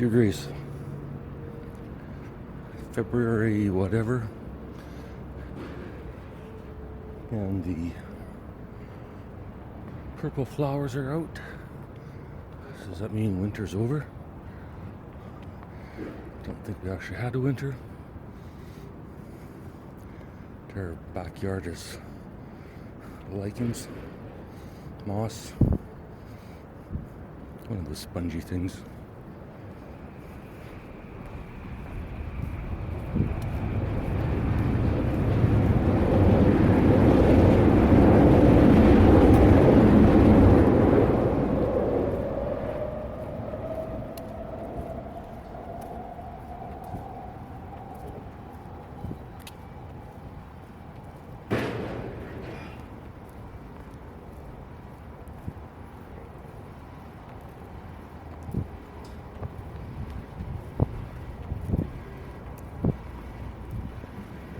Dear Grace, February whatever, and the purple flowers are out. Does that mean winter's over? Don't think we actually had a winter. Our backyard is lichens, moss, one of those spongy things.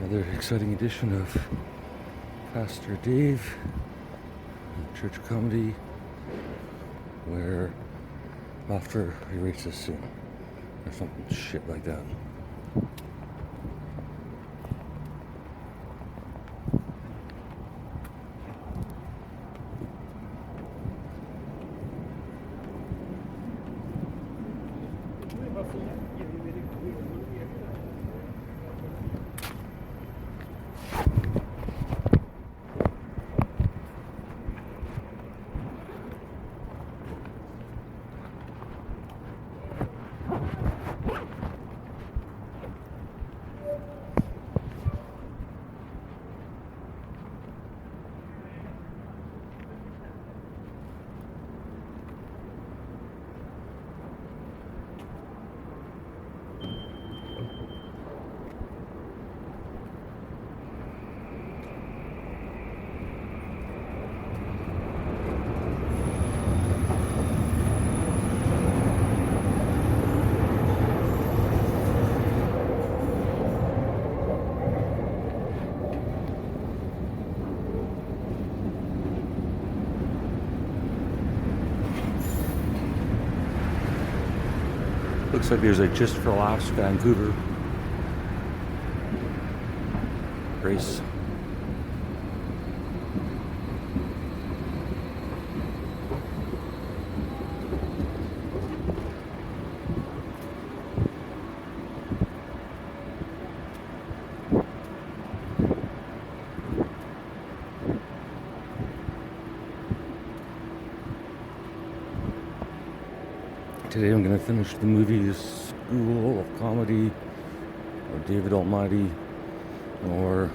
Another exciting edition of Pastor Dave, Church of Comedy, where laughter erases sin, or something shit like that. Looks like there's a Just for Laughs Vancouver race. Today I'm going to finish the movie School of Comedy, or David Almighty, or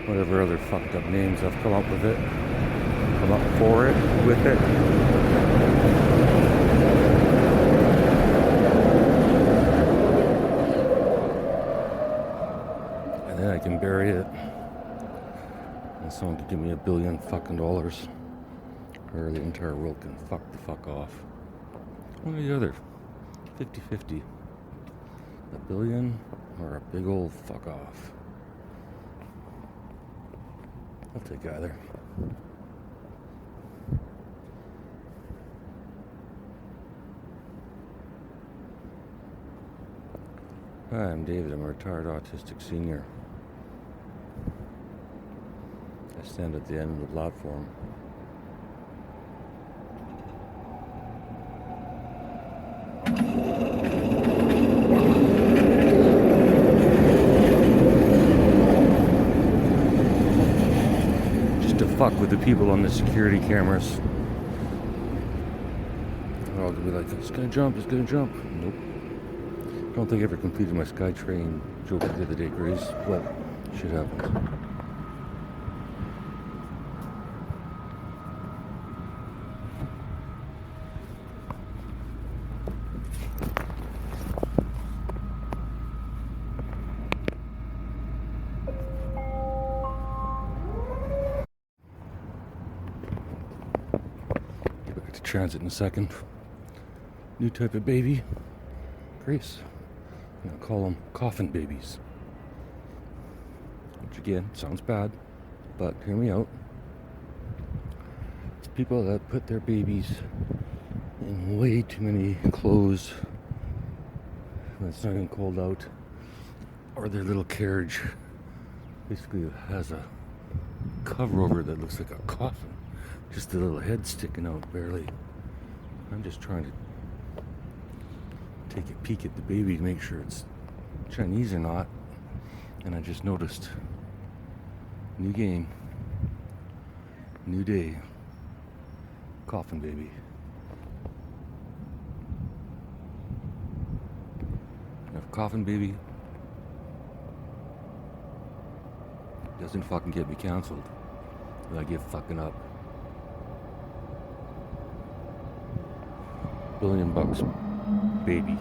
whatever other fucked up names I've come up with it. Come up for it, with it. And then I can bury it. And someone could give me $1 billion fucking dollars. Or the entire world can fuck the fuck off. One or the other. 50-50. $1 billion or a big old fuck off. I'll take either. Hi, I'm David. I'm a retired autistic senior. I stand at the end of the platform. Fuck with the people on the security cameras. They're all gonna be like, it's gonna jump, it's gonna jump. Nope. I don't think I ever completed my SkyTrain joke the other day, Grace, but shit happens. Transit in a second. New type of baby. Grace. I'm gonna call them coffin babies. Which again, sounds bad, but hear me out. It's people that put their babies And way too many clothes when it's not even cold out. Or their little carriage basically has a cover over it that looks like a coffin. Just a little head sticking out barely. I'm just trying to take a peek at the baby to make sure it's Chinese or not. And I just noticed, new game, new day, coffin baby. And if coffin baby doesn't fucking get me canceled, I give fucking up. $1 billion, baby.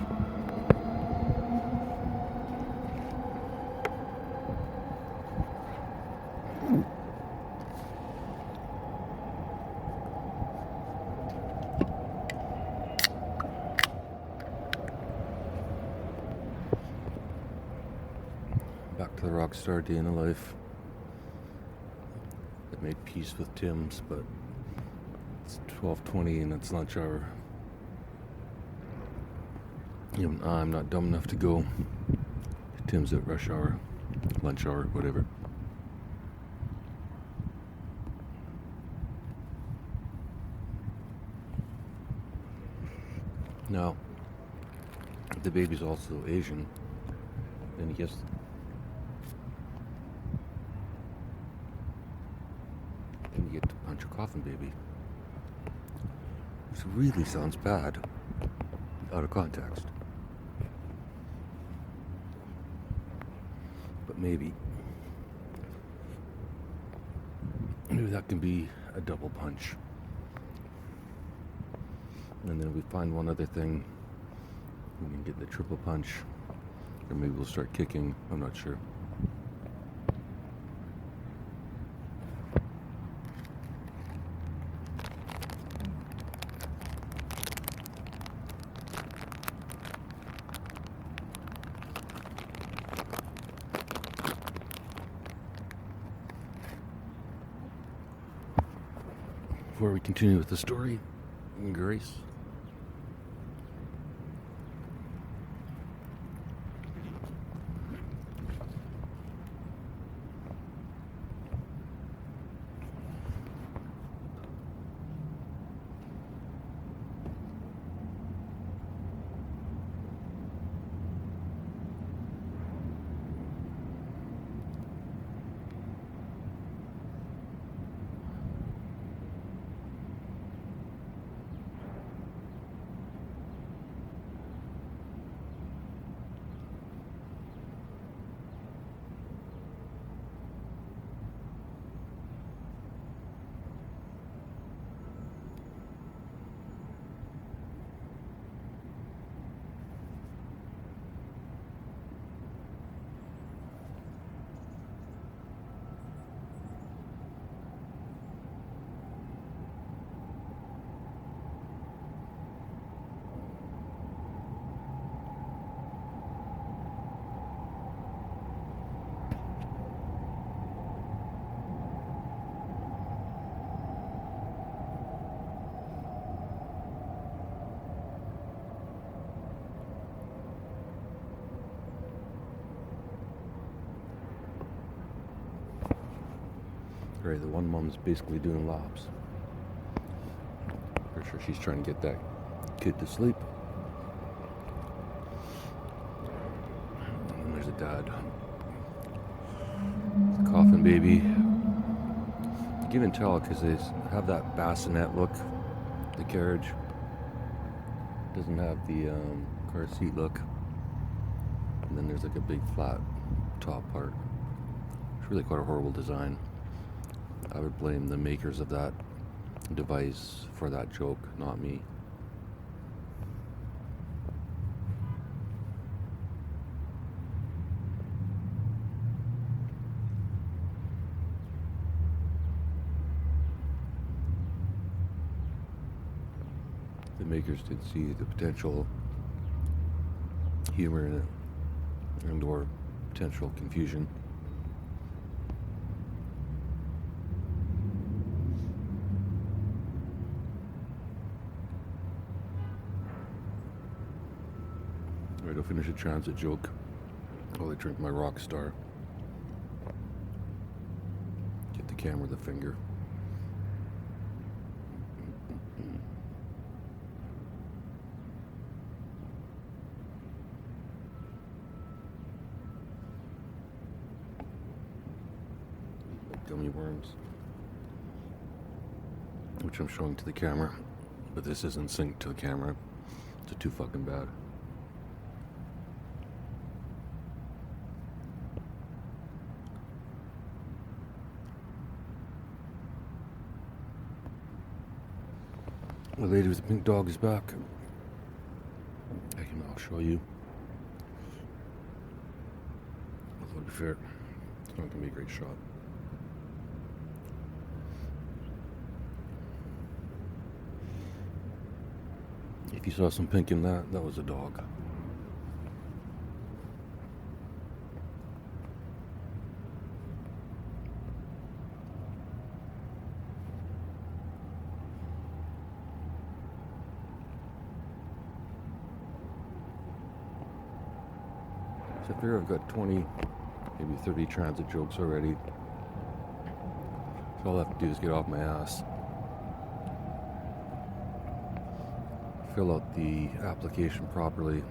Back to the rock star day in the life. I made peace with Tim's, but it's 12:20 and it's lunch hour. I'm not dumb enough to go. Tim's at rush hour, lunch hour, whatever. Now, if the baby's also Asian, then he gets then you get to punch a coffin baby. Which really sounds bad out of context. But maybe that can be a double punch. And then we find one other thing, we can get the triple punch. Or maybe we'll start kicking, I'm not sure. Before we continue with the story, Grace. Right, the one mom's basically doing laps. Pretty sure she's trying to get that kid to sleep. And there's a dad. Coffin baby. You can even tell because they have that bassinet look. The carriage doesn't have the car seat look. And then there's like a big flat top part. It's really quite a horrible design. I would blame the makers of that device for that joke, not me. The makers did see the potential humor in it and or potential confusion. Alright, I'll finish a transit joke while I drink my Rockstar. Get the camera with the finger. Gummy worms, which I'm showing to the camera, but this isn't synced to the camera. It's too fucking bad. The lady with the pink dog is back. I'll show you. Although to be fair, it's not going to be a great shot. If you saw some pink in that, that was a dog. So I figure I've got 20, maybe 30 transit jokes already. So all I have to do is get off my ass. Fill out the application properly,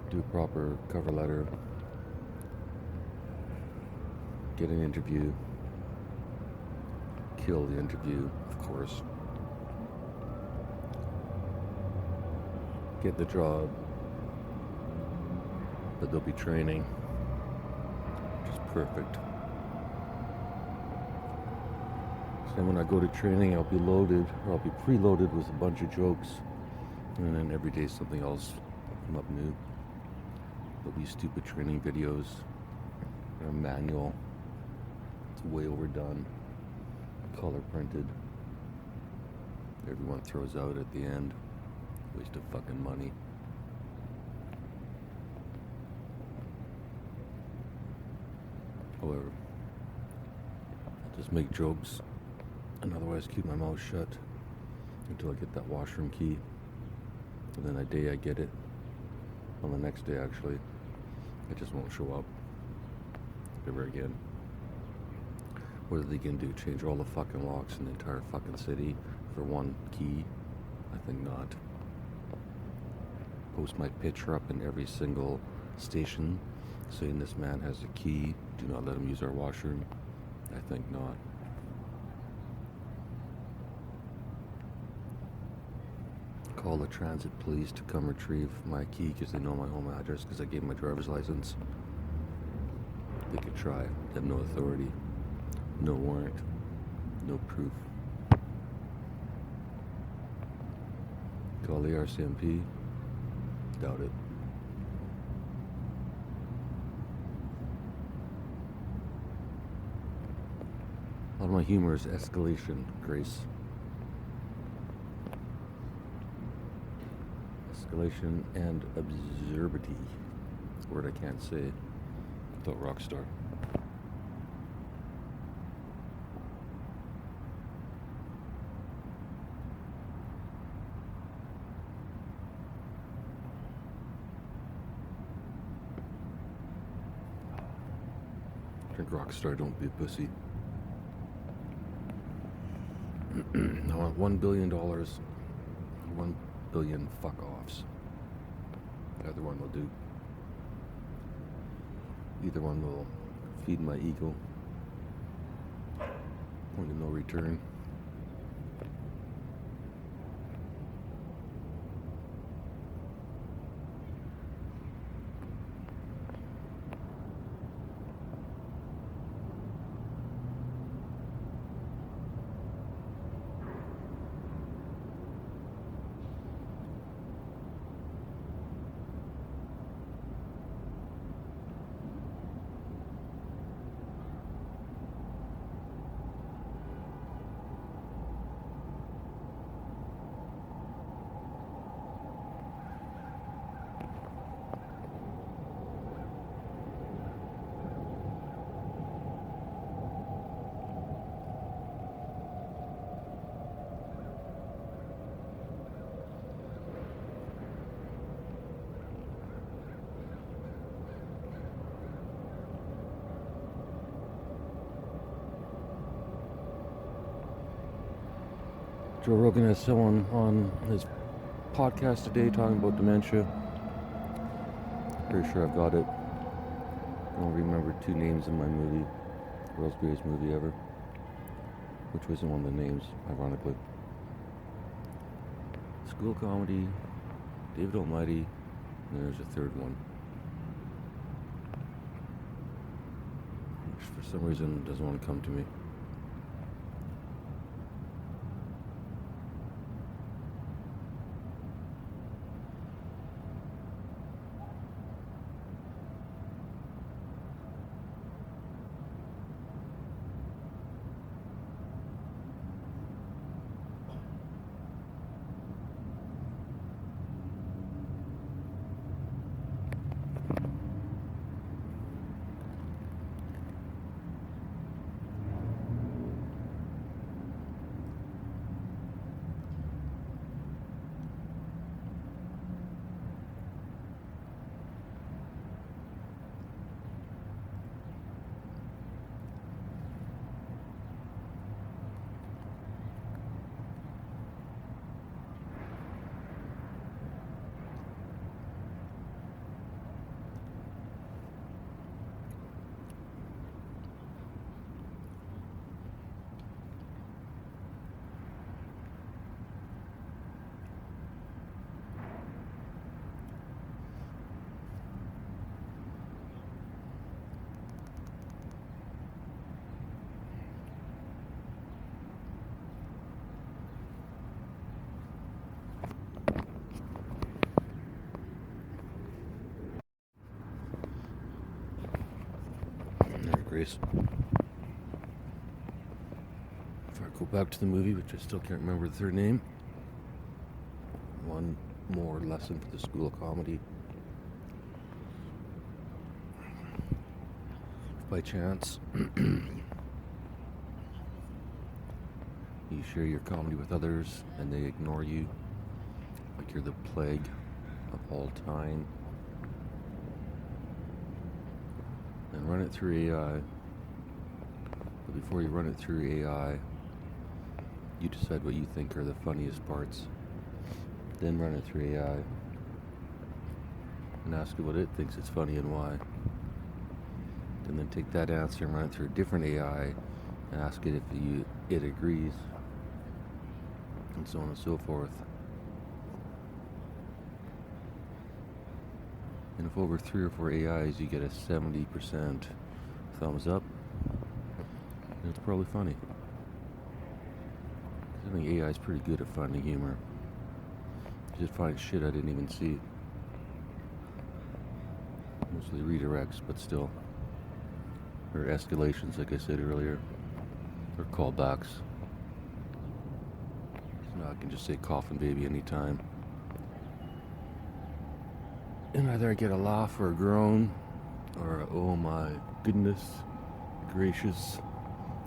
do a proper cover letter, get an interview, kill the interview, of course, get the job, but there'll be training, which is perfect. And when I go to training, I'll be loaded, or I'll be preloaded with a bunch of jokes, and then every day something else will come up new. There'll be stupid training videos, or a manual. It's way overdone, color printed. Everyone throws out at the end. Waste of fucking money. However, I'll just make jokes and otherwise keep my mouth shut until I get that washroom key. And then the day I get it, on the next day actually, I just won't show up ever again. What are they gonna do? Change all the fucking locks in the entire fucking city for one key? I think not. Post my picture up in every single station saying this man has a key, do not let him use our washroom? I think not. Call the transit police to come retrieve my key because they know my home address because I gave my driver's license. They could try. They have no authority, no warrant, no proof. Call the RCMP. Doubt it. A lot of my humor is escalation, Grace. Escalation and absurdity. Word I can't say without Rockstar. Drink Rockstar, don't be a pussy. I want $1 billion. 1 billion fuck-offs. Either one will do. Either one will feed my ego. Point of no return. Joe Rogan has someone on his podcast today talking about dementia. Pretty sure I've got it. I don't remember two names in my movie, world's greatest movie ever, which wasn't one of the names, ironically. School comedy, David Almighty, and there's a third one, which for some reason doesn't want to come to me. Grace. If I go back to the movie, which I still can't remember the third name, one more lesson for the school of comedy. If by chance you share your comedy with others and they ignore you like you're the plague of all time, and run it through AI. But before you run it through AI, you decide what you think are the funniest parts. Then run it through AI and ask it what it thinks is funny and why. And then take that answer and run it through a different AI and ask it if it agrees, and so on and so forth. And if over 3 or 4 AIs you get a 70% thumbs up, then it's probably funny. I think AI is pretty good at finding humor. You just find shit I didn't even see. Mostly redirects, but still. Or escalations, like I said earlier. Or callbacks. So now I can just say coffin baby anytime. And either I get a laugh or a groan, or a, oh my goodness gracious,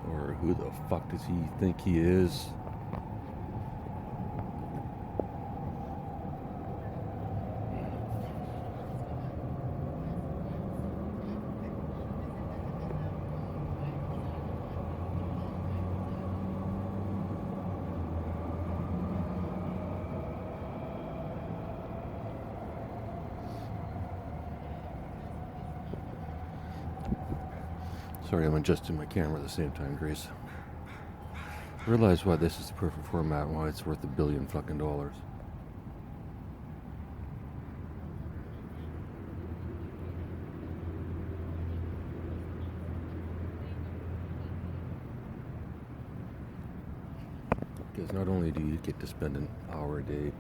or who the fuck does he think he is? Sorry, I'm adjusting my camera at the same time, Grace. I realize why this is the perfect format and why it's worth $1 billion fucking dollars. Because not only do you get to spend an hour a day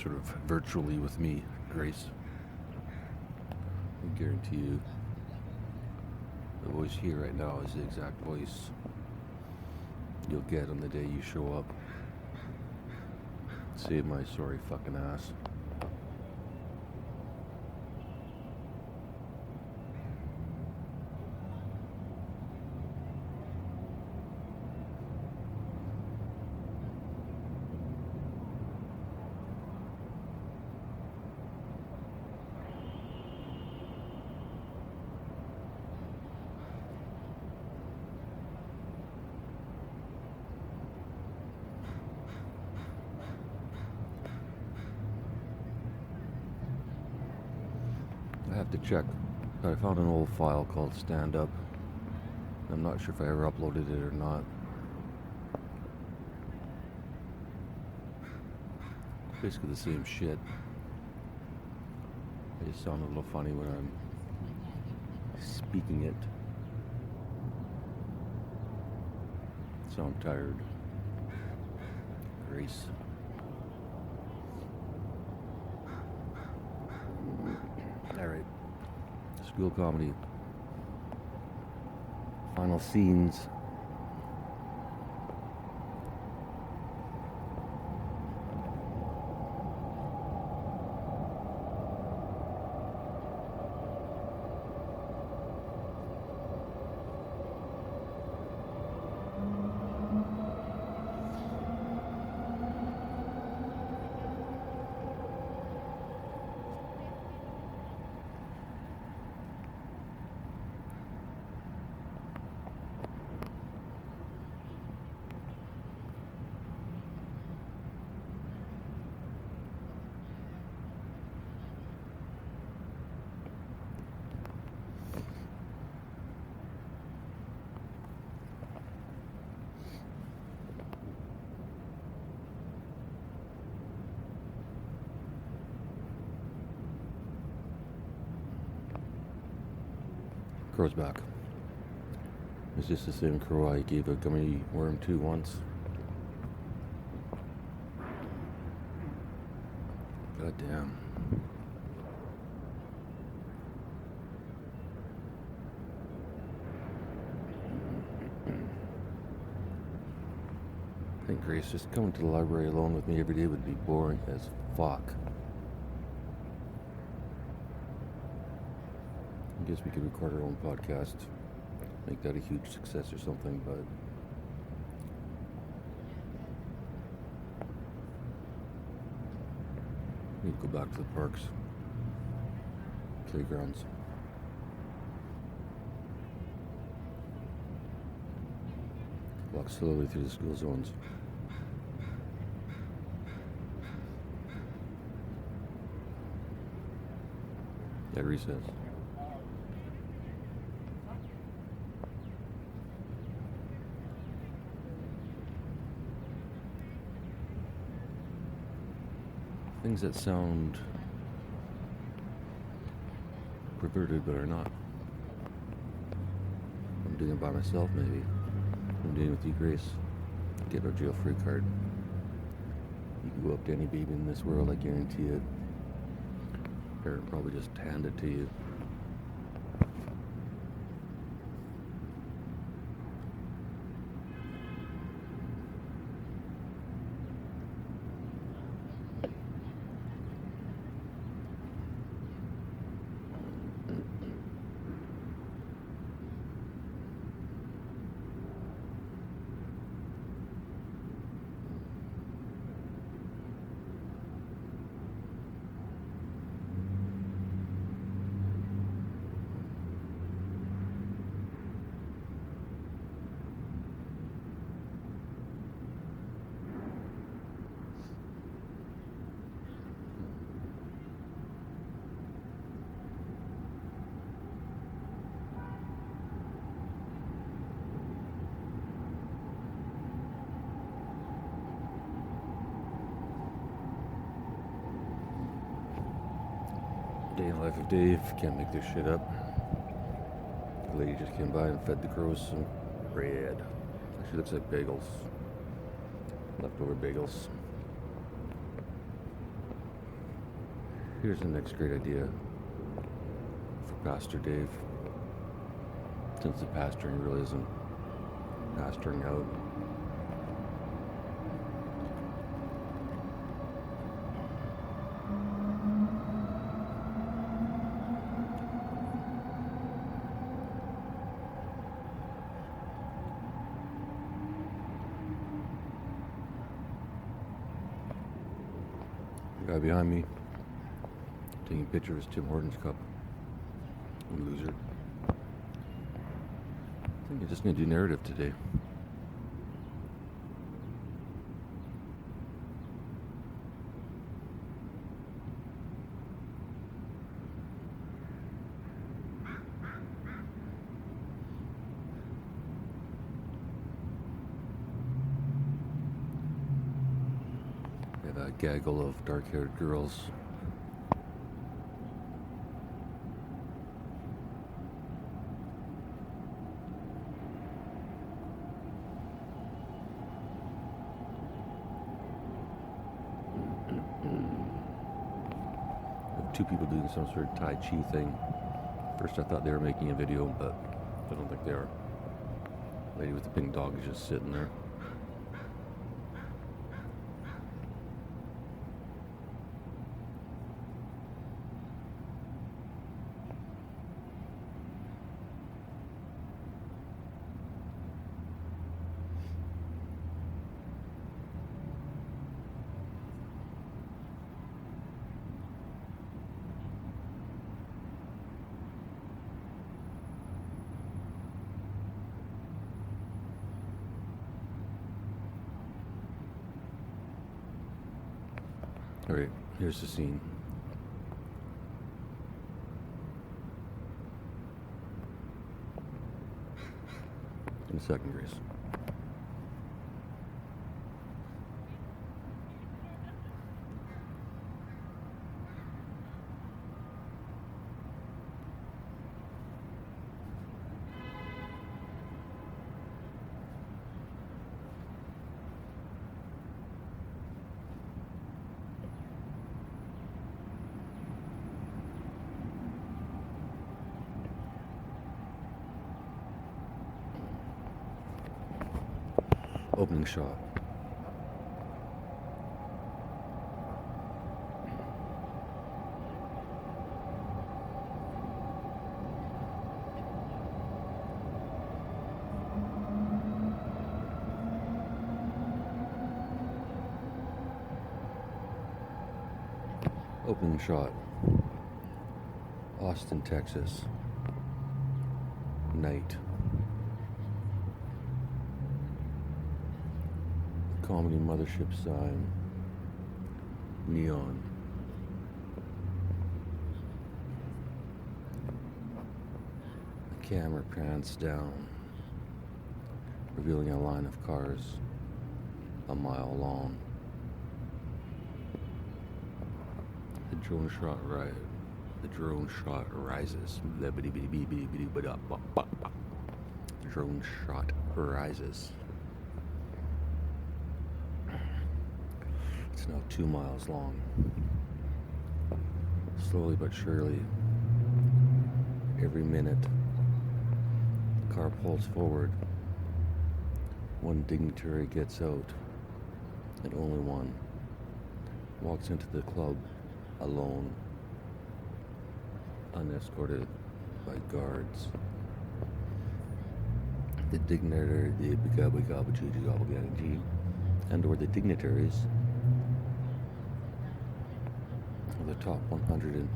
sort of virtually with me, Grace, I guarantee you the voice here right now is the exact voice you'll get on the day you show up. Save my sorry fucking ass. have to check. I found an old file called Stand Up. I'm not sure if I ever uploaded it or not. Basically the same shit. I just sound a little funny when I'm speaking it. So I'm tired. Grace. Alright. School comedy. Final scenes. Crow's back. It's just the same crow I gave a gummy worm to once. God damn. I think Grace just coming to the library alone with me every day would be boring as fuck. I guess we could record our own podcast, make that a huge success or something, but we need to go back to the parks, playgrounds. Walk slowly through the school zones. At recess. Things that sound perverted but are not. I'm doing it by myself, maybe. I'm doing it with you, Grace. Get our jail-free card. You can go up to any baby in this world, I guarantee it. Parent probably just hand it to you. Day in the life of Dave. Can't make this shit up. The lady just came by and fed the crows some bread. Actually looks like bagels. Leftover bagels. Here's the next great idea for Pastor Dave. Since the pastoring really isn't pastoring out. The guy behind me taking a picture of his Tim Hortons cup. Loser. I think I just need to do narrative today. have a gaggle of dark-haired girls. Two people doing some sort of Tai Chi thing. First I thought they were making a video, but I don't think they are. Lady with the pink dog is just sitting there. Alright, here's the scene. In a second, Grace. Opening shot. Opening shot. Austin, Texas. Night. Comedy mothership sign. Neon. The camera pans down, revealing a line of cars a mile long. The drone shot rises. The drone shot rises. It's now 2 miles long. Slowly but surely, every minute, the car pulls forward. One dignitary gets out, and only one. Walks into the club alone, unescorted by guards. The dignitary, and or the dignitaries of the top 100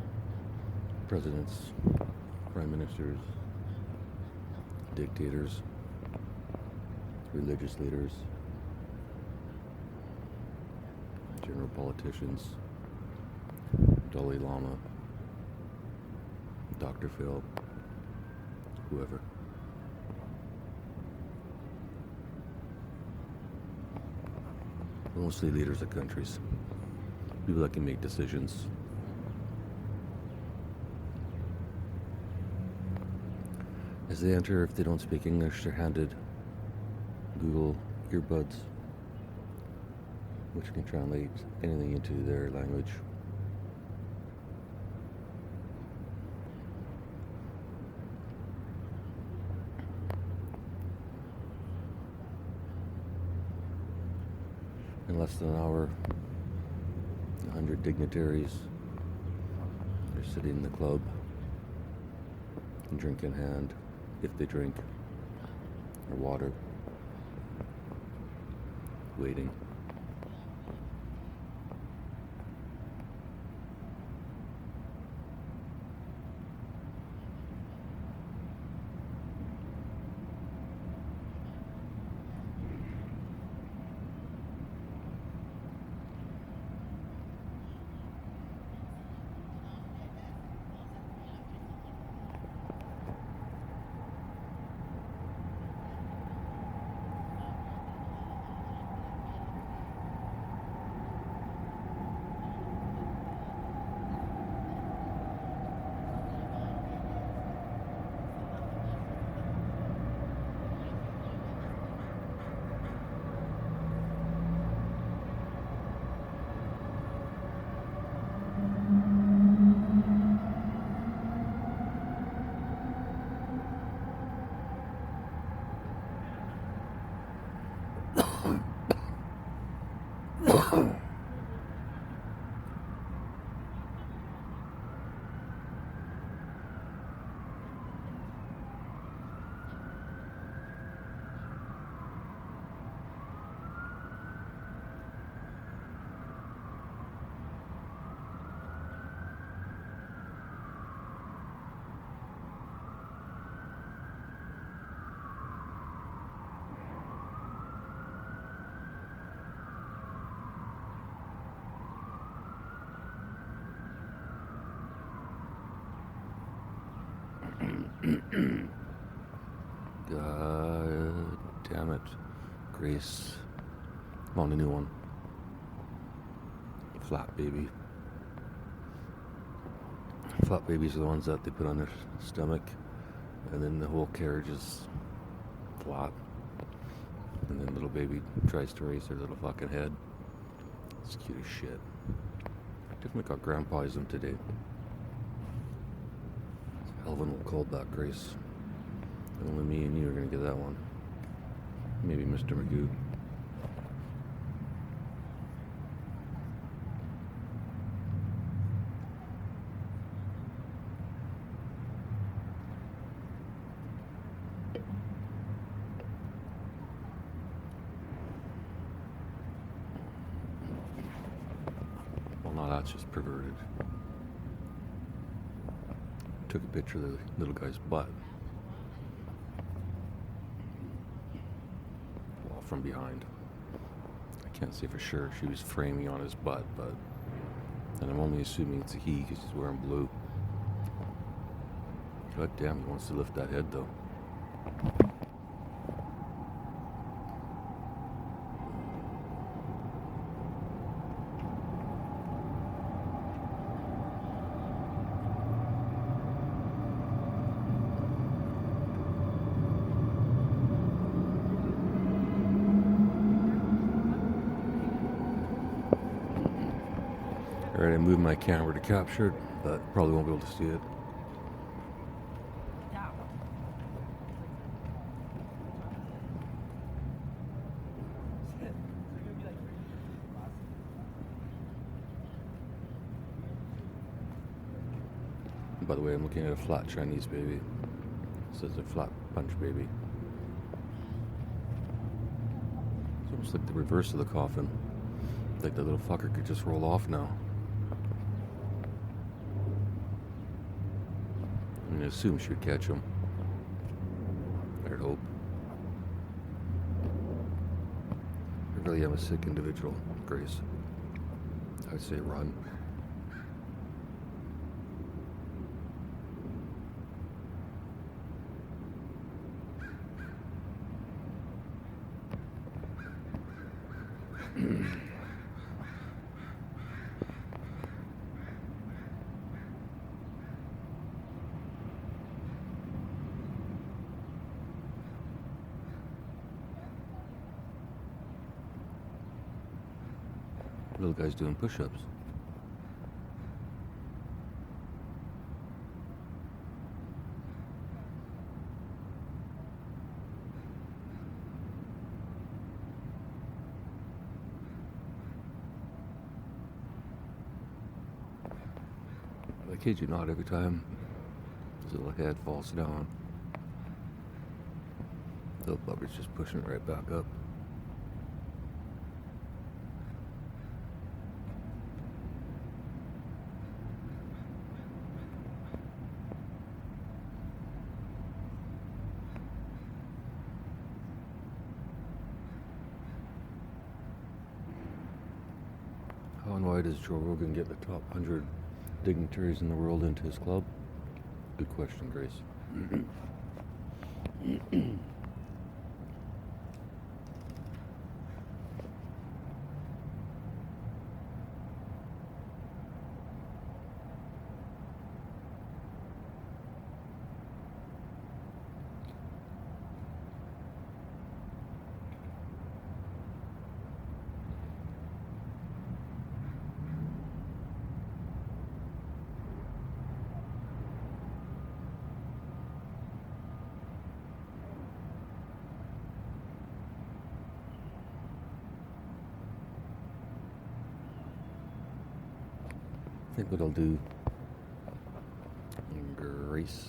presidents, prime ministers, dictators, religious leaders, general politicians, Dalai Lama, Dr. Phil, whoever. Mostly leaders of countries, people that can make decisions. As they enter, if they don't speak English, they're handed Google earbuds, which can translate anything into their language. In less than an hour, 100 dignitaries are sitting in the club, drink in hand, if they drink, or water, waiting. God damn it. Grace. I'm on a new one. Flat baby. Flat babies are the ones that they put on their stomach, and then the whole carriage is flat. And then little baby tries to raise their little fucking head. It's cute as shit. Definitely got grandpaism today. Elvin will call back Grace. Only me and you are gonna get that one. Maybe Mr. Magoo. Well, no, that's just perverted. Took a picture of the little guy's butt. Well, from behind. I can't say for sure. She was framing on his butt, but... And I'm only assuming it's a he because he's wearing blue. God damn, he wants to lift that head, though. Alright, I moved my camera to capture it, but probably won't be able to see it. By the way, I'm looking at a flat Chinese baby. This is a flat punch baby. It's almost like the reverse of the coffin. Like the little fucker could just roll off now. I assume she would catch him. I'd hope. I really am a sick individual, Grace. I'd say run. Little guy's doing push-ups. I kid you not, every time his little head falls down, the little bugger's just pushing it right back up. How and why does Joe Rogan get the top 100 dignitaries in the world into his club? Good question, Grace. I think what I'll do, Grace.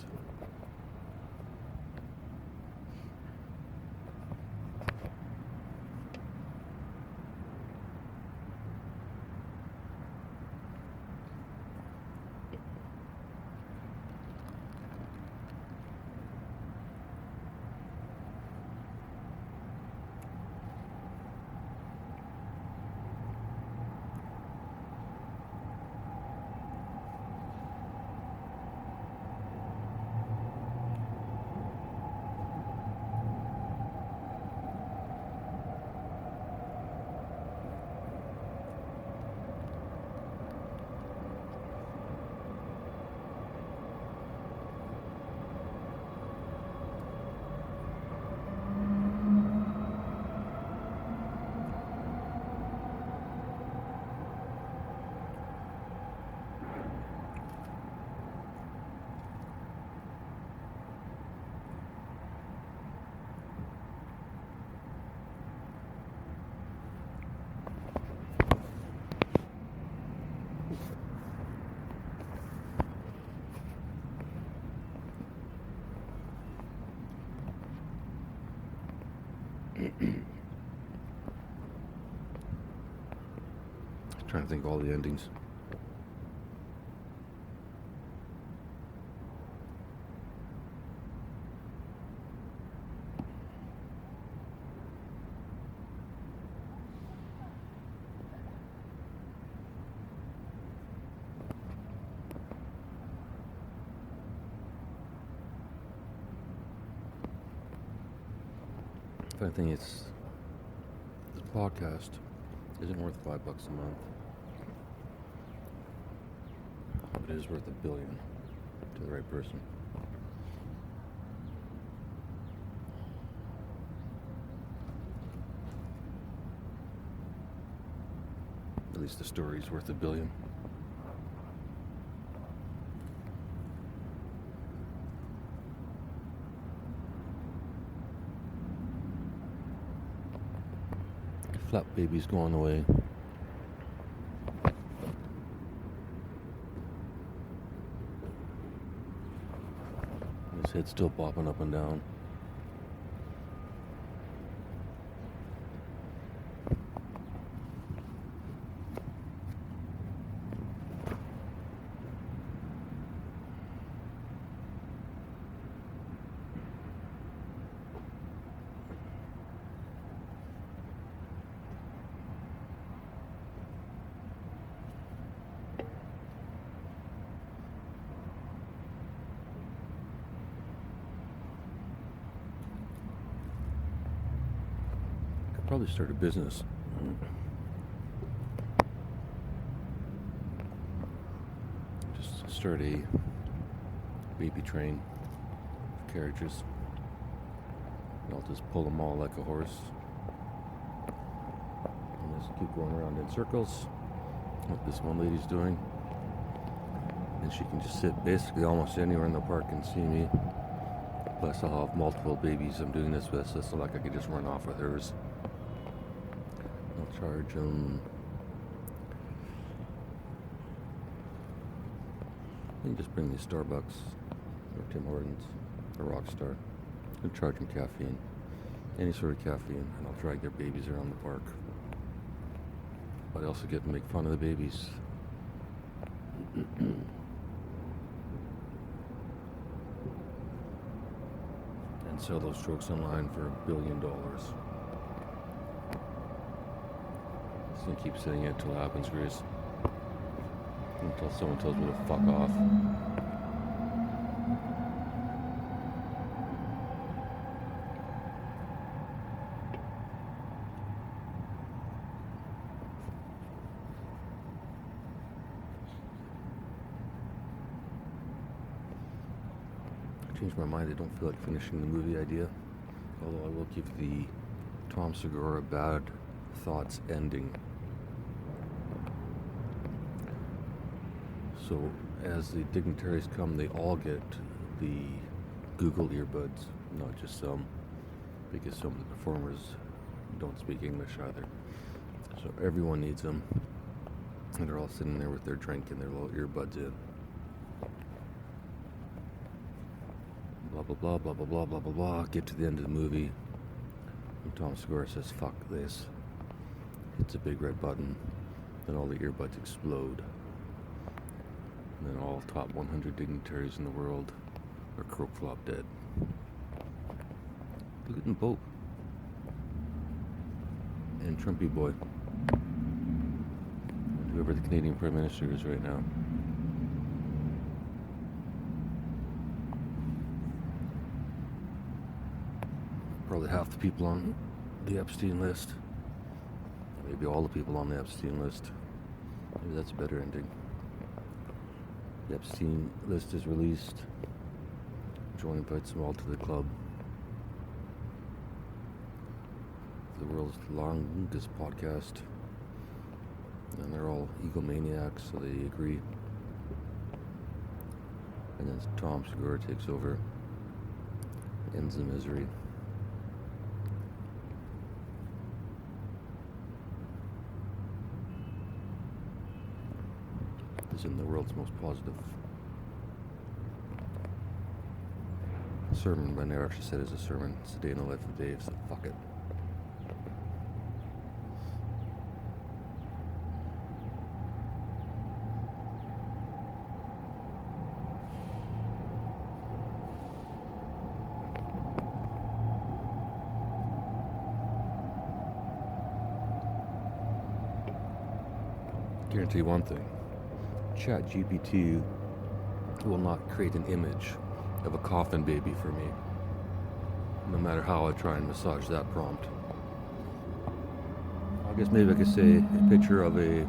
Trying to think of all the endings. I think it's this podcast isn't worth $5 a month. But it is worth $1 billion to the right person. At least the story's worth $1 billion. Flap baby's going away. His head's still popping up and down. Probably start a business. Just start a baby train of carriages. I'll just pull them all like a horse. And just keep going around in circles. What this one lady's doing. And she can just sit basically almost anywhere in the park and see me. Plus I'll have multiple babies I'm doing this with, so it's not like I could just run off with hers. I'll charge them. You can just bring me Starbucks or Tim Hortons or Rockstar. I'll charge them caffeine, any sort of caffeine, and I'll drag their babies around the park. But I also get to make fun of the babies. And sell those jokes online for $1 billion. Just gonna keep saying it till it happens, Grace. Until someone tells me to fuck off. I changed my mind. I don't feel like finishing the movie idea. Although I will give the Tom Segura Bad Thoughts ending. So as the dignitaries come, they all get the Google earbuds, not just some, because some of the performers don't speak English either. So everyone needs them. And they're all sitting there with their drink and their little earbuds in. Blah, blah, blah, blah, blah, blah, blah, blah, blah. Get to the end of the movie. And Tom Segura says, fuck this. Hits a big red button. Then all the earbuds explode. And then all top 100 dignitaries in the world are croak flop dead. Look at them both. And Trumpy boy. And whoever the Canadian Prime Minister is right now. Probably half the people on the Epstein list. Maybe all the people on the Epstein list. Maybe that's a better ending. The Epstein list is released. Joe invites them all to the club. The world's longest podcast. And they're all egomaniacs, so they agree. And then Tom Segura takes over. Ends the misery. In the world's most positive sermon, but I never actually said it's a sermon. It's a day in the life of Dave, so fuck it. Guarantee one thing. ChatGPT will not create an image of a coffin baby for me, no matter how I try and massage that prompt. I guess maybe I could say a picture of a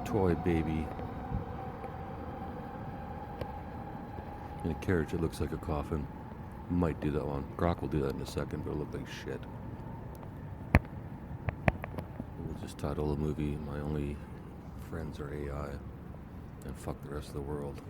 toy baby in a carriage that looks like a coffin. Might do that one. Grok will do that in a second, but it'll look like shit. We'll just title the movie "My Only Friends Are AI" and fuck the rest of the world.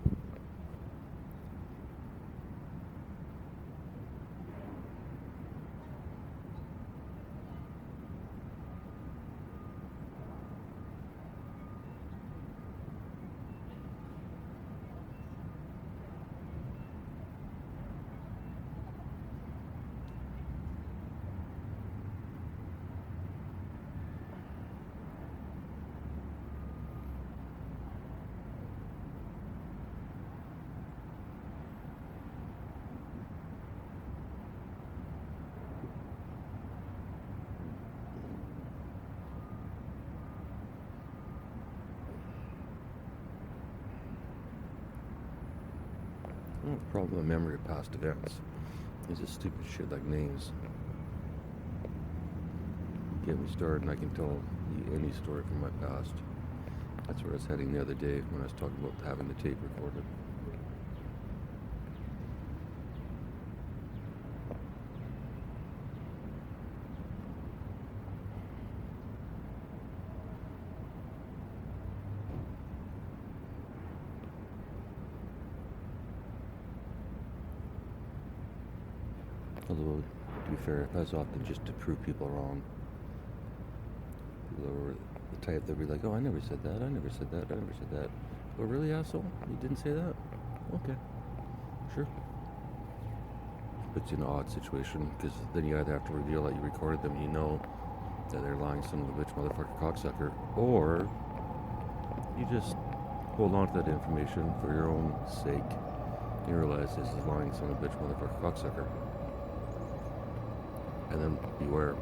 The problem with memory of past events is this stupid shit like names. Get me started and I can tell you any story from my past. That's where I was heading the other day when I was talking about having the tape recorded. Although, to be fair, that's often just to prove people wrong. People are the type that be like, "Oh, I never said that, I never said that, I never said that." "Oh, really, asshole? You didn't say that?" "Okay, sure." Puts you in an odd situation, because then you either have to reveal that you recorded them and you know that they're lying son of a bitch motherfucker cocksucker, or you just hold on to that information for your own sake. You realize this is lying son of a bitch motherfucker cocksucker. And then beware.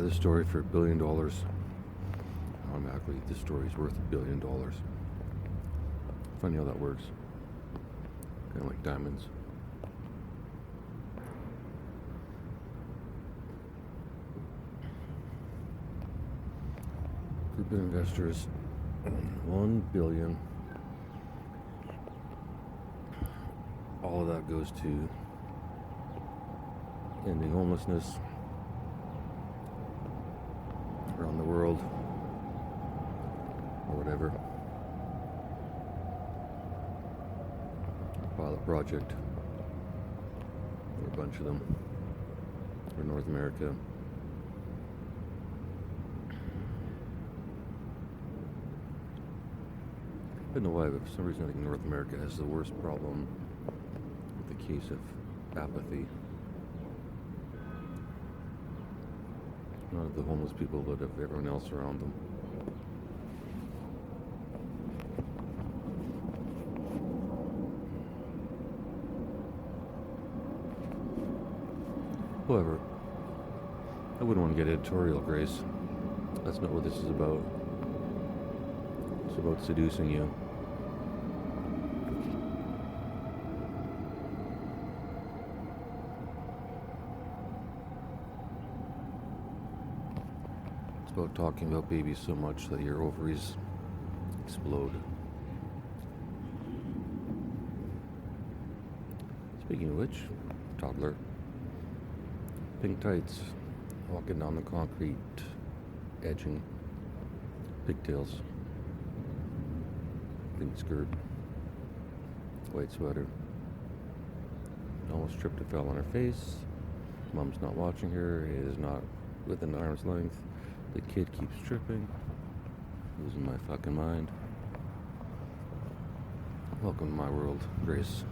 the story for $1 billion. Automatically, this story's worth $1 billion. Funny how that works. Kind of like diamonds. Group of investors, $1 billion. All of that goes to ending homelessness around the world, or whatever. Pilot project, or a bunch of them, for North America. I don't know why, but for some reason I think North America has the worst problem with the case of apathy. Not of the homeless people, but of everyone else around them. However, I wouldn't want to get editorial, Grace. That's not what this is about. It's about seducing you. It's about talking about babies so much that your ovaries explode. Speaking of which, toddler. Pink tights, walking down the concrete, edging, pigtails, pink skirt, white sweater. Almost tripped and fell on her face. Mom's not watching her, it is not within arm's length. The kid keeps tripping. Losing my fucking mind. Welcome to my world, Grace.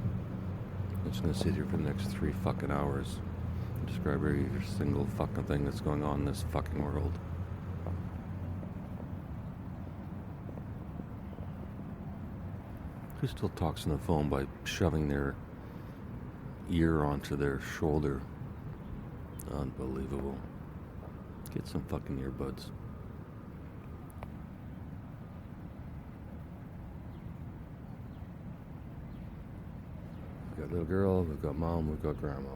I'm just gonna sit here for the next 3 fucking hours. Describe every single fucking thing that's going on in this fucking world. Who still talks on the phone by shoving their ear onto their shoulder? Unbelievable. Get some fucking earbuds. We've got little girl, we've got mom, we've got grandma.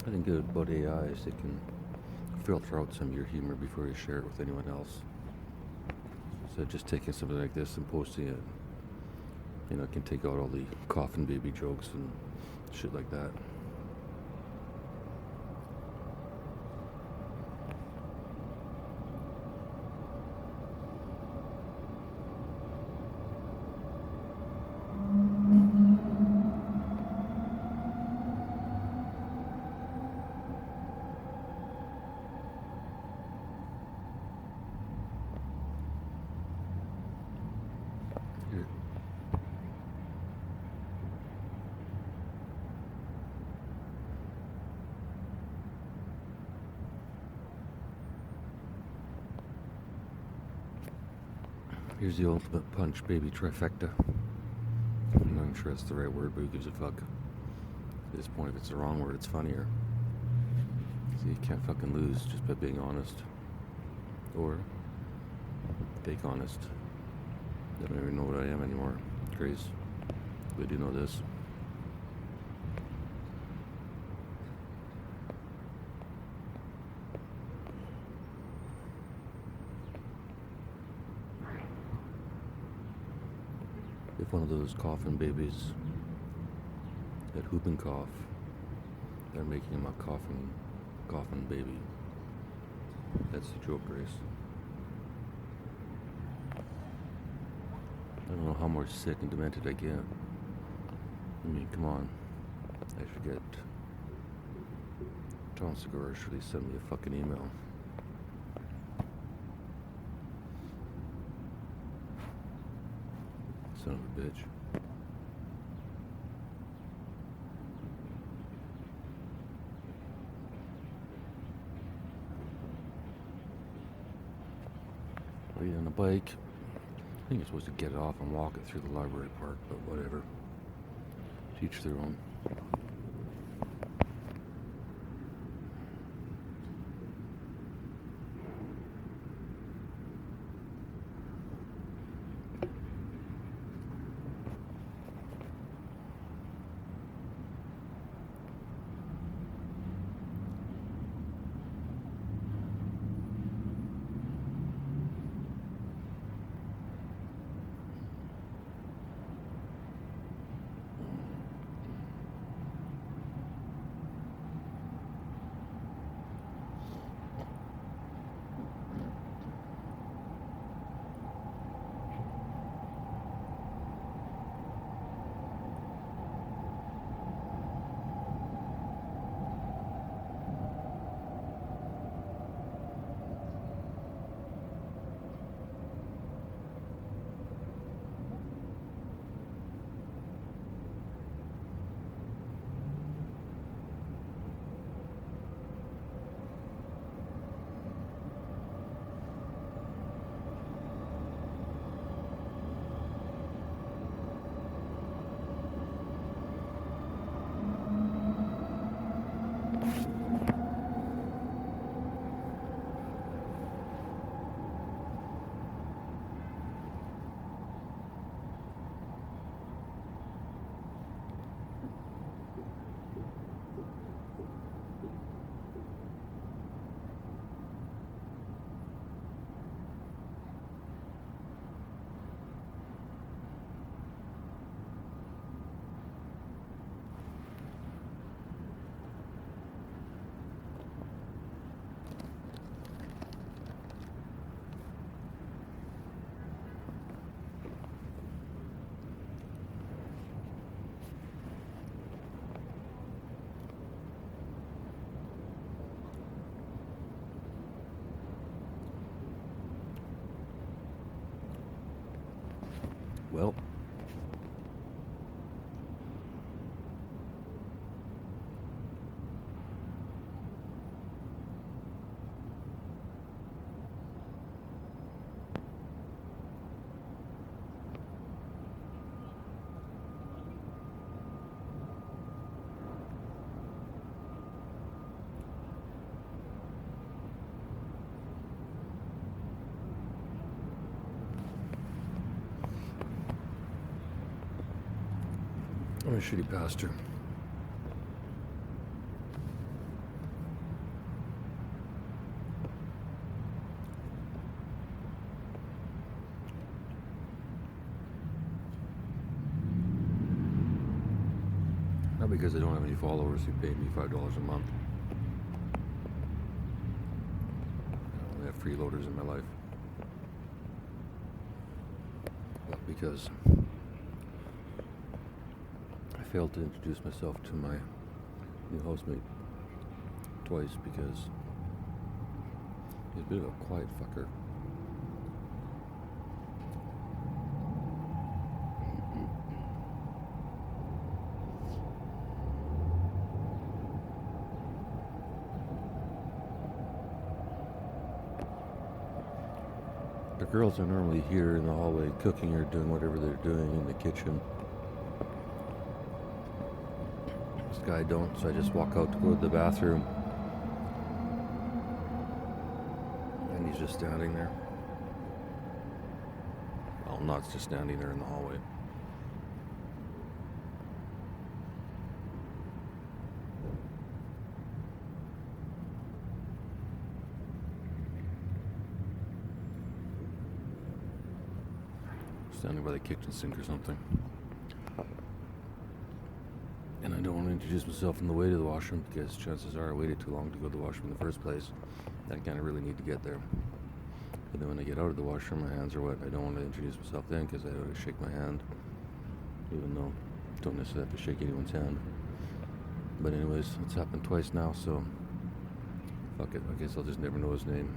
I think good about AI is they can filter out some of your humor before you share it with anyone else. So just taking something like this and posting it, you know, it can take out all the coffin baby jokes and shit like that. Here's the ultimate punch baby trifecta. I'm not sure that's the right word, but who gives a fuck? At this point, if it's the wrong word, it's funnier. So you can't fucking lose just by being honest. Or fake honest. I don't even know what I am anymore. Grace. We do know this. If one of those coffin babies had whooping cough, they're making him a coffin baby. That's the joke, Grace. I don't know how more sick and demented I get. I mean, come on. I should get Tom Segura should he send me a fucking email. Son of a bitch. Wait on a bike. I think you're supposed to get it off and walk it through the library park, but whatever. Teach their own. Well, I'm a shitty pastor. Not because I don't have any followers who pay me $5 a month. I only have freeloaders in my life. But because I failed to introduce myself to my new housemate twice because he's a bit of a quiet fucker. The girls are normally here in the hallway cooking or doing whatever they're doing in the kitchen. This guy don't, so I just walk out to go to the bathroom. And he's just standing there. Well, not just standing there in the hallway. Standing by the kitchen sink or something. And I don't want to introduce myself on the way to the washroom because chances are I waited too long to go to the washroom in the first place. I kind of really need to get there. But then when I get out of the washroom, my hands are wet. I don't want to introduce myself then because I don't shake my hand. Even though I don't necessarily have to shake anyone's hand. But anyways, it's happened twice now, so fuck it. I guess I'll just never know his name.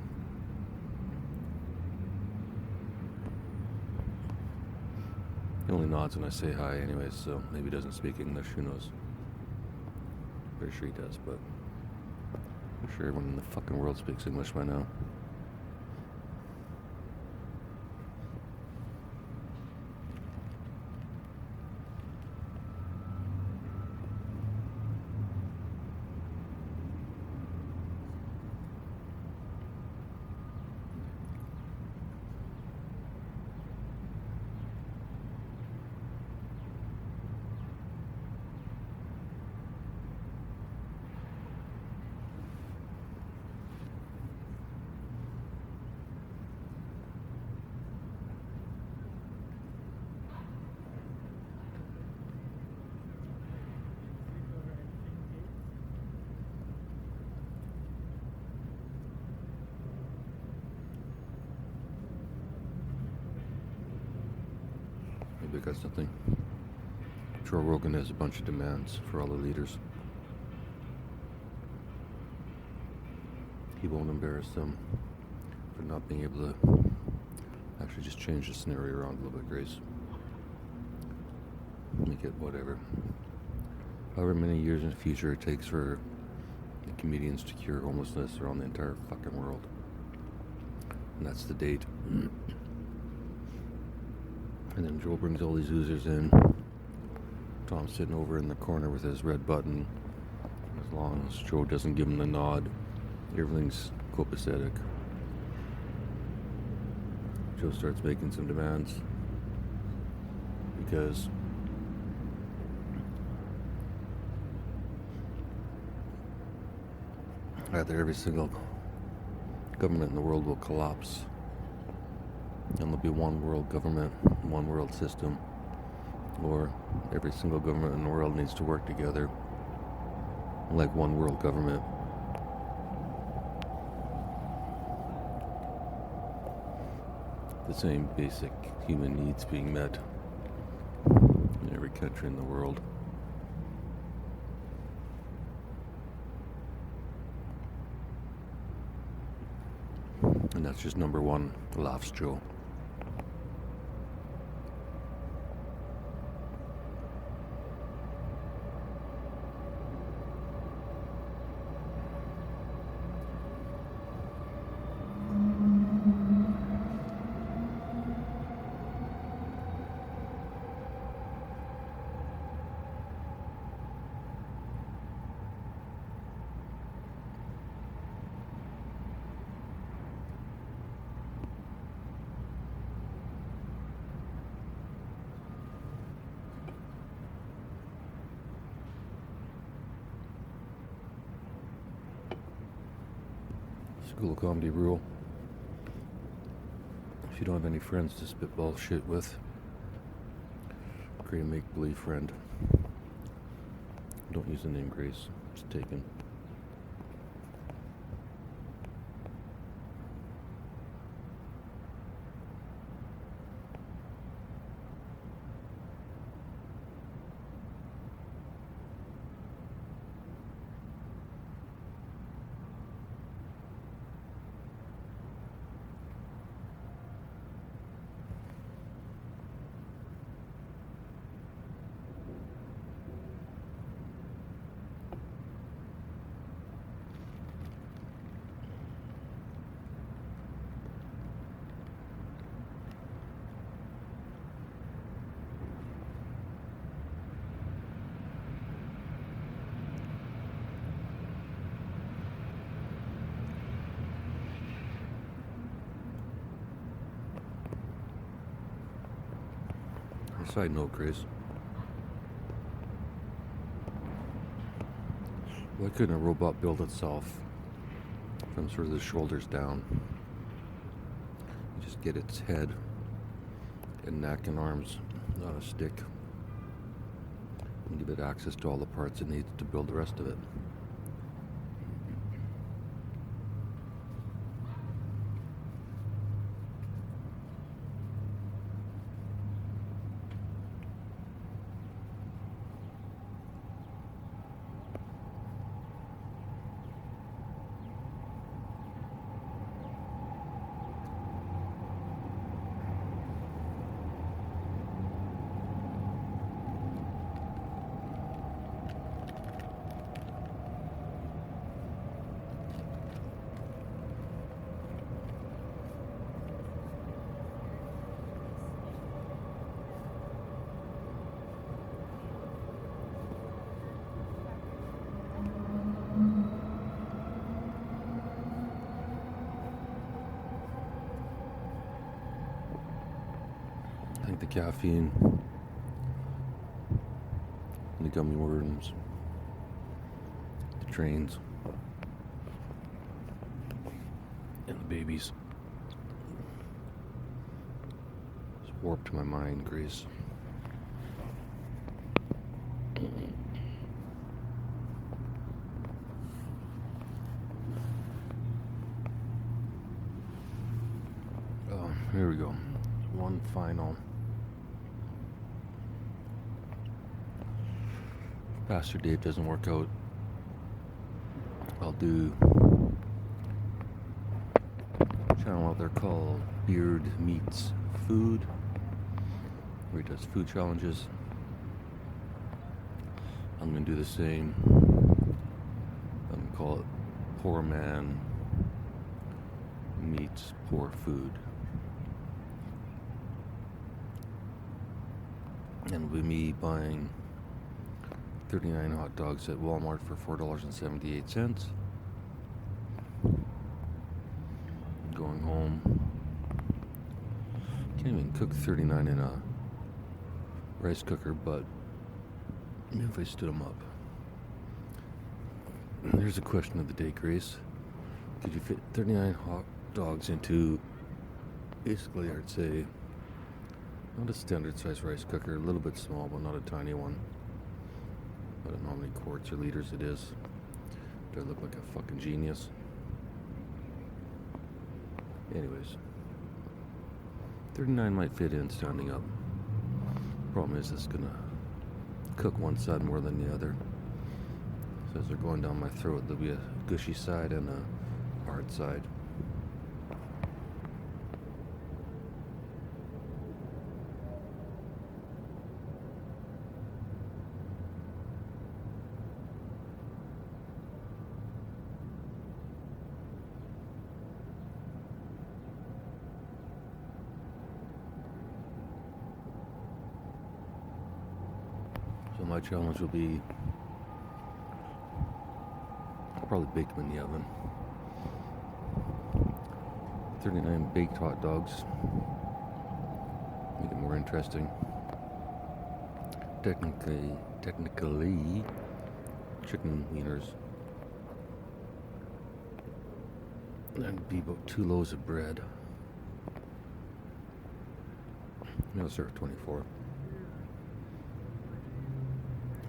He only nods when I say hi anyways, so maybe he doesn't speak English, who knows. Pretty sure he does, but I'm sure everyone in the fucking world speaks English by now. Maybe I got something. Joe Rogan has a bunch of demands for all the leaders. He won't embarrass them for not being able to actually just change the scenario around a little bit, Grace. Make it whatever. However many years in the future it takes for the comedians to cure homelessness around the entire fucking world. And that's the date. And then Joe brings all these oozers in. Tom's sitting over in the corner with his red button. As long as Joe doesn't give him the nod, everything's copacetic. Joe starts making some demands because either every single government in the world will collapse and there'll be one world government, one world system, or every single government in the world needs to work together like one world government. The same basic human needs being met in every country in the world. And that's just number one, Laughs Joe. School of Comedy rule. If you don't have any friends to spitball shit with, create a make-believe friend. Don't use the name Grace. It's taken. Side note, Grace. Why couldn't a robot build itself from sort of the shoulders down? Just get its head and neck and arms on a stick and give it access to all the parts it needs to build the rest of it. the caffeine, and the gummy worms, the trains, and the babies. It's warped my mind, Grace. Here we go. One final. If Pastor Dave doesn't work out, I'll do a channel out there called Beard Meets Food, where he does food challenges. I'm going to do the same. I'm going to call it Poor Man Meets Poor Food. And with me buying 39 hot dogs at Walmart for $4.78. Going home. Can't even cook 39 in a rice cooker, but maybe if I stood them up. Here's a question of the day, Grace. Could you fit 39 hot dogs into, basically, I'd say, not a standard size rice cooker, a little bit small, but not a tiny one. I don't know how many quarts or liters it is. Do I look like a fucking genius? Anyways, 39 might fit in standing up. Problem is, it's gonna cook one side more than the other. So as they're going down my throat, there'll be a gushy side and a hard side. So my challenge will be, I'll probably bake them in the oven. 39 baked hot dogs. Make it more interesting. Technically, chicken wieners. That'd be about 2 loaves of bread. I'll serve 24.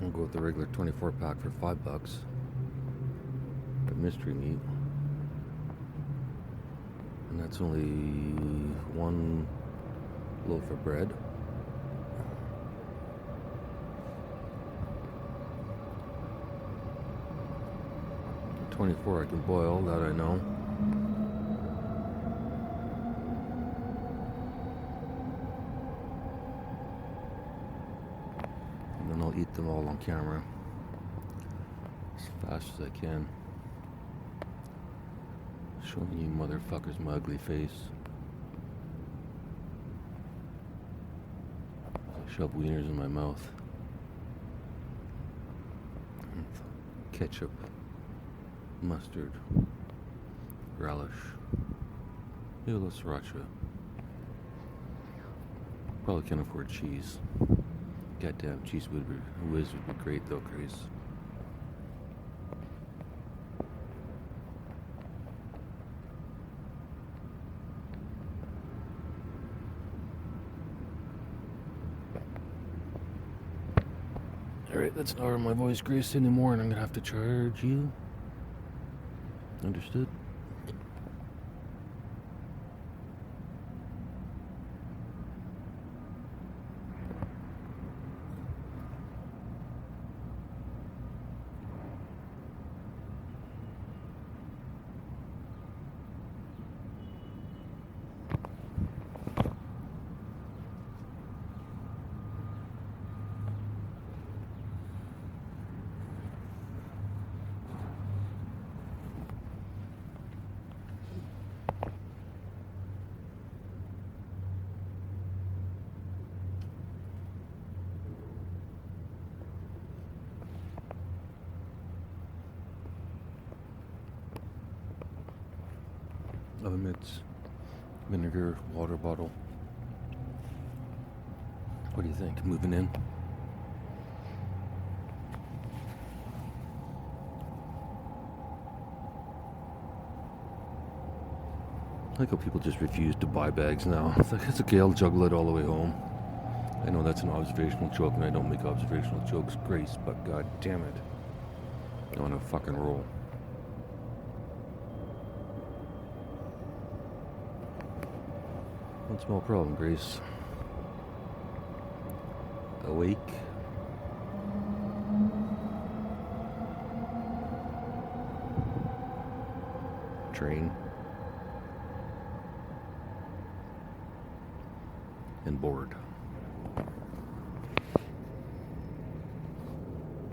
I'll go with the regular 24 pack for $5. The mystery meat. And that's only 1 loaf of bread. The 24 I can boil, that I know. And then I'll eat them all on camera as fast as I can. Showing you motherfuckers my ugly face. I shove wieners in my mouth. And ketchup, mustard, relish, maybe a little sriracha. Probably can't afford cheese. Goddamn, cheese whiz would be great though, Grace. Alright, that's not my voice, Grace, anymore, and I'm gonna have to charge you. Understood? Oven mitts, vinegar, water bottle. What do you think? Moving in? I like how people just refuse to buy bags now. It's like, it's okay, I'll juggle it all the way home. I know that's an observational joke, and I don't make observational jokes, Grace, but god damn it. I'm on a fucking roll. One small problem, Grace. Awake. Train. And bored.